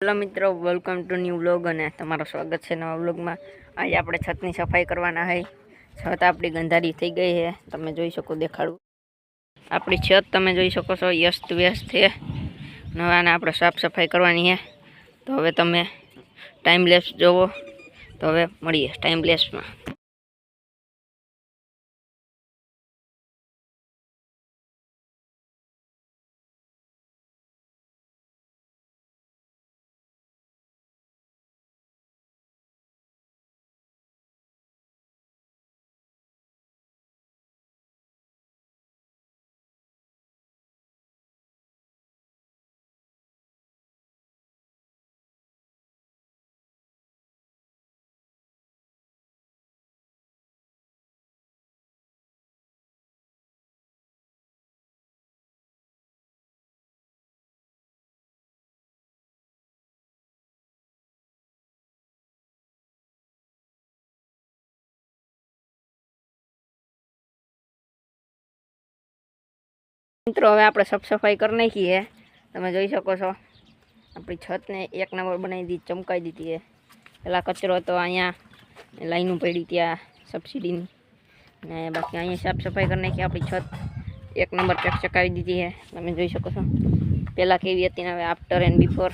Hello मित्रों, welcome to new vlog અને તમારું સ્વાગત છે નવા વ્લોગમાં। આજે આપણે છતની સફાઈ કરવાના છે। છત આપણી ગંધારી થઈ ગઈ છે, તમે જોઈ શકો। દેખાડું આપણી છત તમે જોઈ શકો છો, વ્યસ્ત વ્યસ્ત છે। નવાને આપણે સાફ સફાઈ કરવાની છે। તો હવે તમે ટાઈમ લેસ જોવો। તો હવે મળીએ ટાઈમ લેસમાં। મિત્રો હવે આપણે સાફ સફાઈ કરી નાખી છે। તમે જોઈ શકો છો આપણી છતને એક નંબર બનાવી દીધી, ચમકાવી દીધી છે। પેલા કચરો તો અહીંયા લાઈનું પડી ત્યાં સબસિડીની, ને બાકી અહીંયા સાફ સફાઈ કરી નાખી। આપણી છત એક નંબર ચકચકાવી દીધી છે, તમે જોઈ શકો છો। પહેલાં કેવી હતી ને હવે આફ્ટર એન્ડ બિફોર।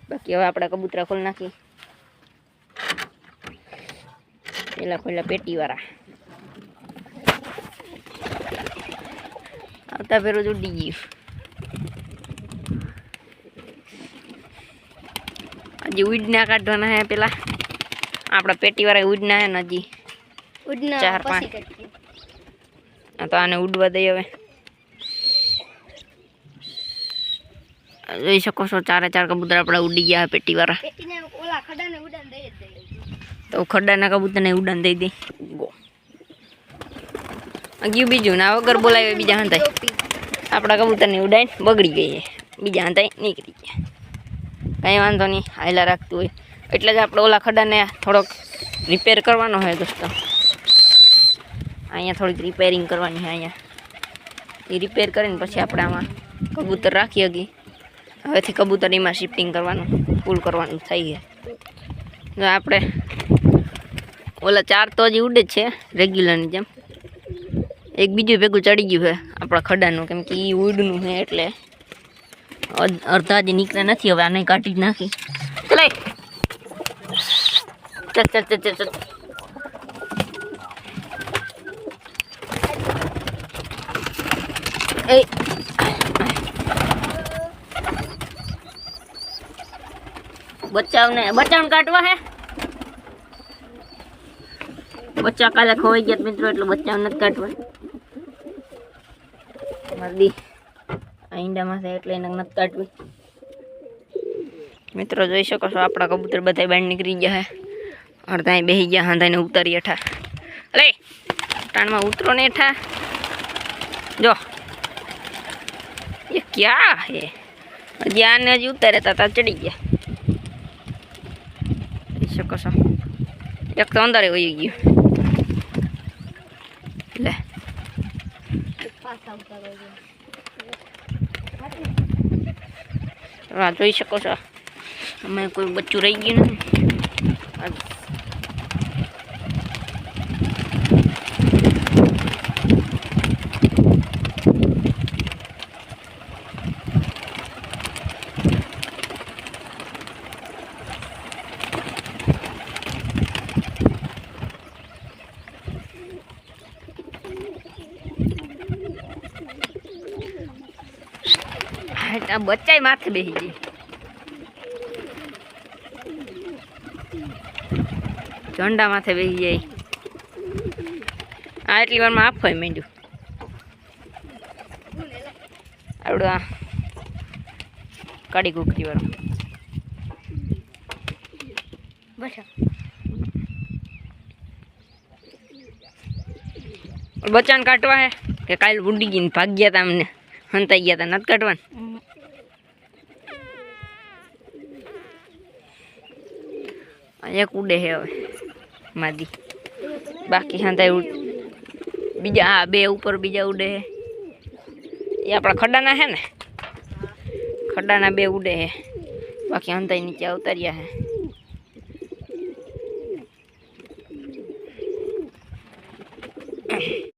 બાકી હવે આપણે કબૂતરા ખોલી નાખી। પહેલાં ખોલ્યા પેટીવાળા, આવતા ફેરું ઉડી ગયું। હજી ઉડના કાઢવાના હે, પેલા આપણા પેટીવાળા ઉડના હે ને હજી ચાર પાંચ। તો આને ઉડવા દઈએ હવે। જોઈ શકો છો ચારે ચાર કબૂતર આપણા ઉડી ગયા પેટીવાળા। તો ખડાના કબૂતરને ઉડાન દઈ દે। ગયું બીજું ના વગર બોલાવે બીજા હંતાય આપણા કબૂતરની ઉડાઈને બગડી ગઈ છે, બીજા હંતાય નીકળી ગયા। કંઈ વાંધો નહીં, હાયલા રાખતું હોય એટલે જ આપણે ઓલા ખડાને થોડોક રિપેર કરવાનો હોય દોસ્તો। અહીંયા થોડીક રિપેરિંગ કરવાની છે। અહીંયા એ રિપેર કરીને પછી આપણે આમાં કબૂતર રાખી શકીએ। હવેથી કબૂતર એમાં શિફ્ટિંગ કરવાનું ફૂલ કરવાનું થાય છે। જો આપણે ઓલા ચાર તો હજી ઉડે જ છે રેગ્યુલરની જેમ। એક બીજું ભેગું ચડી ગયું છે આપણા ખડાનું, કેમ કે એ ઉડનું છે એટલે અડધા જ નીકળ્યા નથી। હવે આને કાઢી જ નાખી। ચલે ચલ ચલ ચલ ચલ ચલ। એ બચ્ચાઓને કાઢવા હે। બચ્ચા કાલે ખોવાઈ ગયા મિત્રો, એટલે બચ્ચાઓને નથી કાઢવા। મરદી ઈંડામાં છે એટલે એને નથી કાઢવી। મિત્રો જોઈ શકો છો આપણા કબૂતર બધા બહાર નીકળી ગયા છે। અડધા બેસી ગયા, હાંધાને ઉતારી હેઠા। અરે ટાણમાં ઉતરો ને હેઠા। જો એ ક્યાં હે, હજી આને હજી ઉતાર્યા હતા ચડી ગયા। જોઈ શકો છો એક તો અંદરે વહી ગયું। લે હા જોઈ શકો છો અમે કોઈ બચ્ચું રહી ગયું નથી। આ બચ્ચાય માથે બેસી ગઈ। ઝંડા માથે બેસી જાય। આ એટલી વારમાં આપવા માંડ્યું આવડું આ કાળી કુકરી વાળું। બચ્ચાને કાઢવા હે કે કાલ ઉડી ગઈને ભાગ ગયા તા, અમને હંતાઈ ગયા તા, નથી કાઢવાનું। એક ઉડે છે હવે માદી, બાકી હંતાઈ બીજા હા બે ઉપર બીજા ઉડે છે। એ આપણા ખડાના છે ને, ખડાના બે ઉડે છે। બાકી અંતાઈ નીચે ઉતર્યા હે